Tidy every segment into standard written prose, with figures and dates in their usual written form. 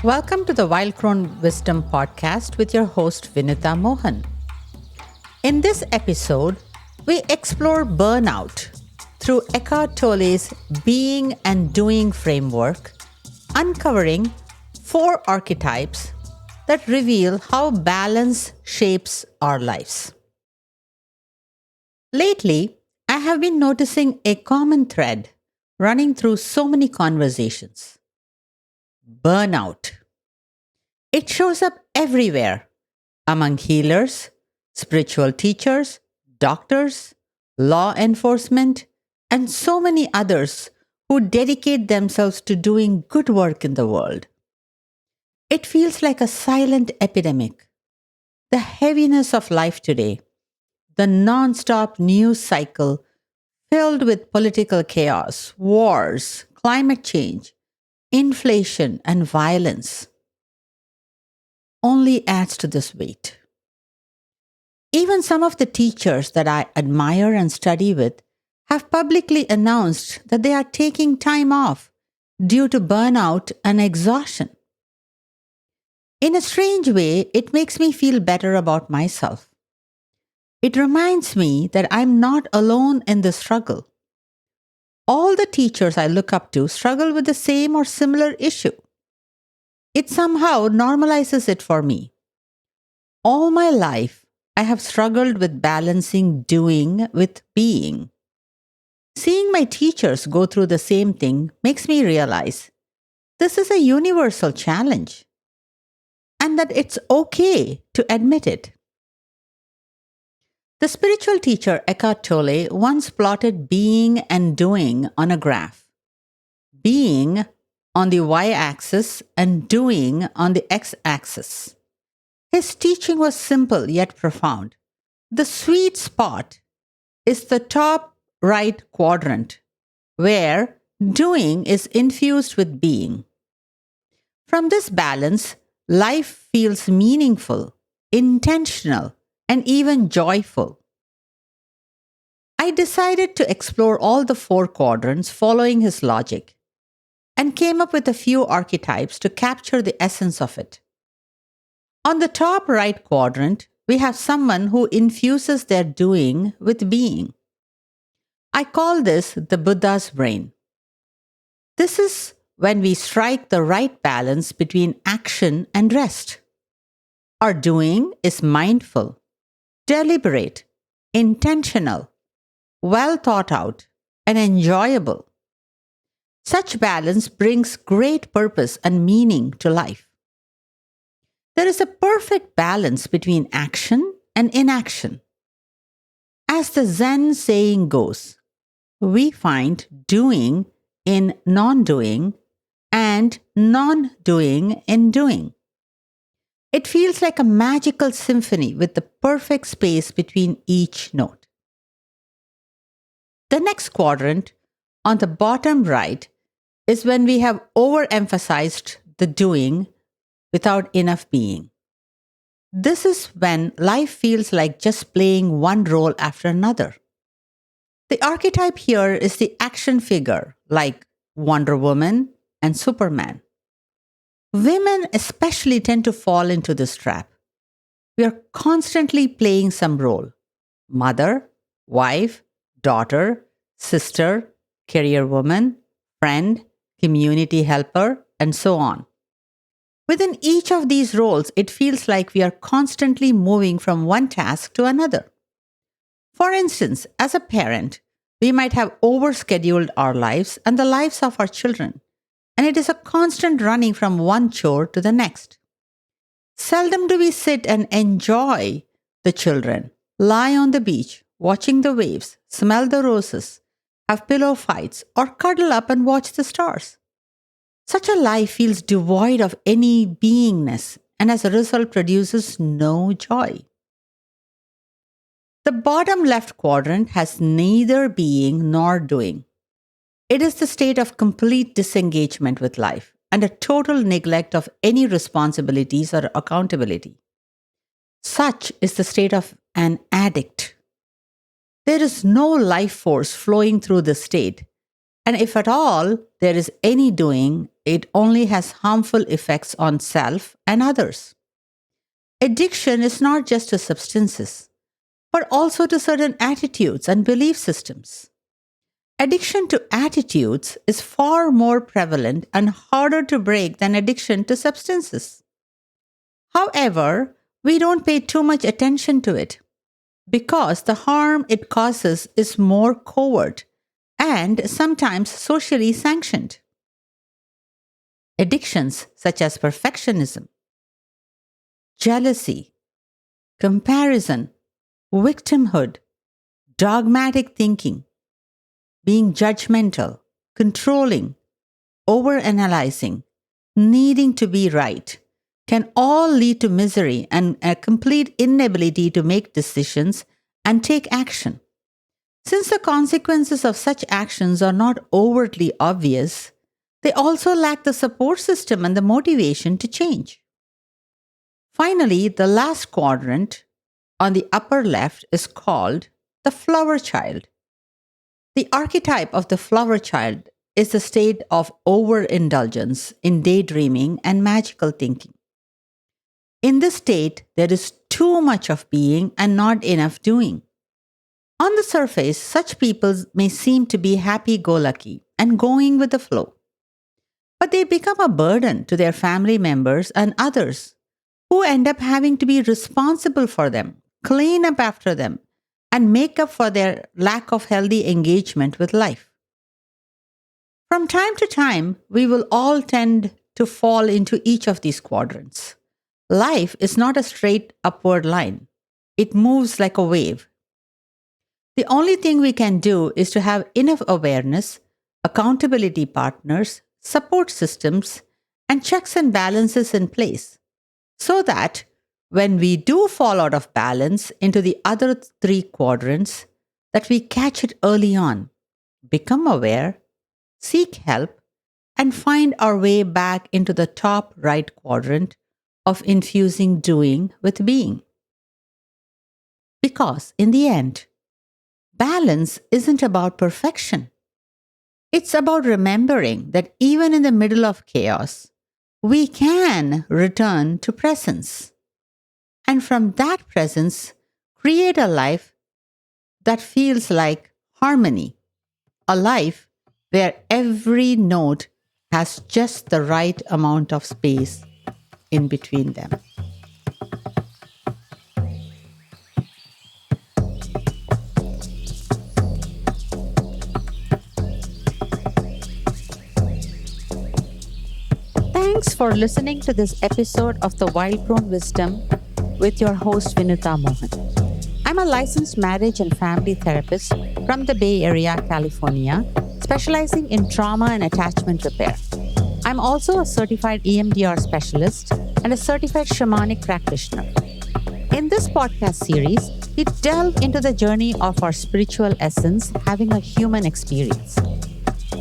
Welcome to the Wild Crone Wisdom podcast with your host, Vinutha Mohan. In this episode, we explore burnout through Eckhart Tolle's being and doing framework, uncovering 4 archetypes that reveal how balance shapes our lives. Lately, I have been noticing a common thread running through so many conversations. Burnout. It shows up everywhere among healers, spiritual teachers, doctors, law enforcement, and so many others who dedicate themselves to doing good work in the world. It feels like a silent epidemic. The heaviness of life today, the non-stop news cycle filled with political chaos, wars, climate change, inflation, and violence only adds to this weight. Even some of the teachers that I admire and study with have publicly announced that they are taking time off due to burnout and exhaustion. In a strange way, it makes me feel better about myself. It reminds me that I'm not alone in the struggle. All the teachers I look up to struggle with the same or similar issue. It somehow normalizes it for me. All my life, I have struggled with balancing doing with being. Seeing my teachers go through the same thing makes me realize this is a universal challenge and that it's okay to admit it. The spiritual teacher Eckhart Tolle once plotted being and doing on a graph. Being on the y-axis and doing on the x-axis. His teaching was simple yet profound. The sweet spot is the top right quadrant, where doing is infused with being. From this balance, life feels meaningful, intentional, and even joyful. I decided to explore all the 4 quadrants following his logic and came up with a few archetypes to capture the essence of it. On the top right quadrant, we have someone who infuses their doing with being. I call this the Buddha's brain. This is when we strike the right balance between action and rest. Our doing is mindful, deliberate, intentional, well thought out, and enjoyable. Such balance brings great purpose and meaning to life. There is a perfect balance between action and inaction. As the Zen saying goes, we find doing in non-doing and non-doing in doing. It feels like a magical symphony with the perfect space between each note. The next quadrant, on the bottom right, is when we have overemphasized the doing without enough being. This is when life feels like just playing one role after another. The archetype here is the action figure, like Wonder Woman and Superman. Women especially tend to fall into this trap. We are constantly playing some role: mother, wife, daughter, sister, career woman, friend, community helper, and so on. Within each of these roles, it feels like we are constantly moving from one task to another. For instance, as a parent, we might have overscheduled our lives and the lives of our children, and it is a constant running from one chore to the next. Seldom do we sit and enjoy the children, lie on the beach, watching the waves, smell the roses, have pillow fights, or cuddle up and watch the stars. Such a life feels devoid of any beingness and as a result produces no joy. The bottom left quadrant has neither being nor doing. It is the state of complete disengagement with life and a total neglect of any responsibilities or accountability. Such is the state of an addict. There is no life force flowing through this state, and if at all there is any doing, it only has harmful effects on self and others. Addiction is not just to substances, but also to certain attitudes and belief systems. Addiction to attitudes is far more prevalent and harder to break than addiction to substances. However, we don't pay too much attention to it because the harm it causes is more covert and sometimes socially sanctioned. Addictions such as perfectionism, jealousy, comparison, victimhood, dogmatic thinking, being judgmental, controlling, overanalyzing, needing to be right, can all lead to misery and a complete inability to make decisions and take action. Since the consequences of such actions are not overtly obvious, they also lack the support system and the motivation to change. Finally, the last quadrant on the upper left is called the flower child. The archetype of the flower child is the state of overindulgence in daydreaming and magical thinking. In this state, there is too much of being and not enough doing. On the surface, such people may seem to be happy go lucky and going with the flow, but they become a burden to their family members and others who end up having to be responsible for them, clean up after them, and make up for their lack of healthy engagement with life. From time to time, we will all tend to fall into each of these quadrants. Life is not a straight upward line, it moves like a wave. The only thing we can do is to have enough awareness, accountability partners, support systems, and checks and balances in place so that when we do fall out of balance into the other three quadrants, that we catch it early on, become aware, seek help, and find our way back into the top right quadrant of infusing doing with being. Because in the end, balance isn't about perfection. It's about remembering that even in the middle of chaos, we can return to presence. And from that presence, create a life that feels like harmony, a life where every note has just the right amount of space in between them. Thanks for listening to this episode of the Wild Crone Wisdom with your host Vinutha Mohan. I'm a licensed marriage and family therapist from the Bay Area, California, specializing in trauma and attachment repair. I'm also a certified EMDR specialist and a certified shamanic practitioner. In this podcast series, we delve into the journey of our spiritual essence having a human experience.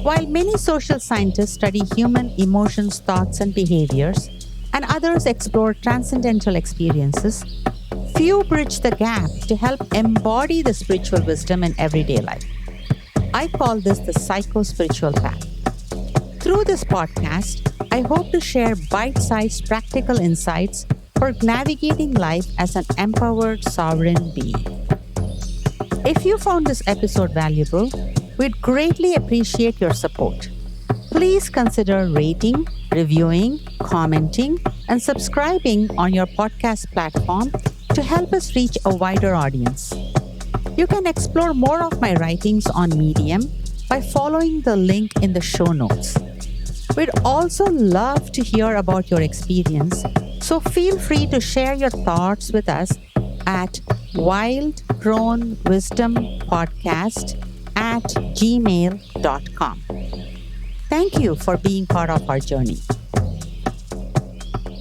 While many social scientists study human emotions, thoughts, and behaviors, and others explore transcendental experiences, few bridge the gap to help embody the spiritual wisdom in everyday life. I call this the psycho-spiritual path. Through this podcast, I hope to share bite-sized practical insights for navigating life as an empowered sovereign being. If you found this episode valuable, we'd greatly appreciate your support. Please consider rating, reviewing, commenting, and subscribing on your podcast platform to help us reach a wider audience. You can explore more of my writings on Medium by following the link in the show notes. We'd also love to hear about your experience, so feel free to share your thoughts with us at wildcronewisdompodcast@gmail.com. Thank you for being part of our journey.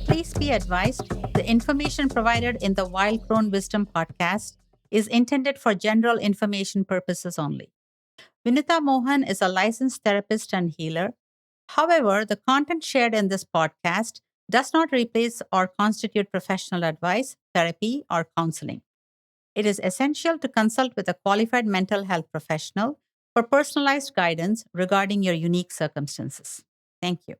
Please be advised, the information provided in the Wild Crone Wisdom podcast is intended for general information purposes only. Vinutha Mohan is a licensed therapist and healer. However, the content shared in this podcast does not replace or constitute professional advice, therapy, or counseling. It is essential to consult with a qualified mental health professional for personalized guidance regarding your unique circumstances. Thank you.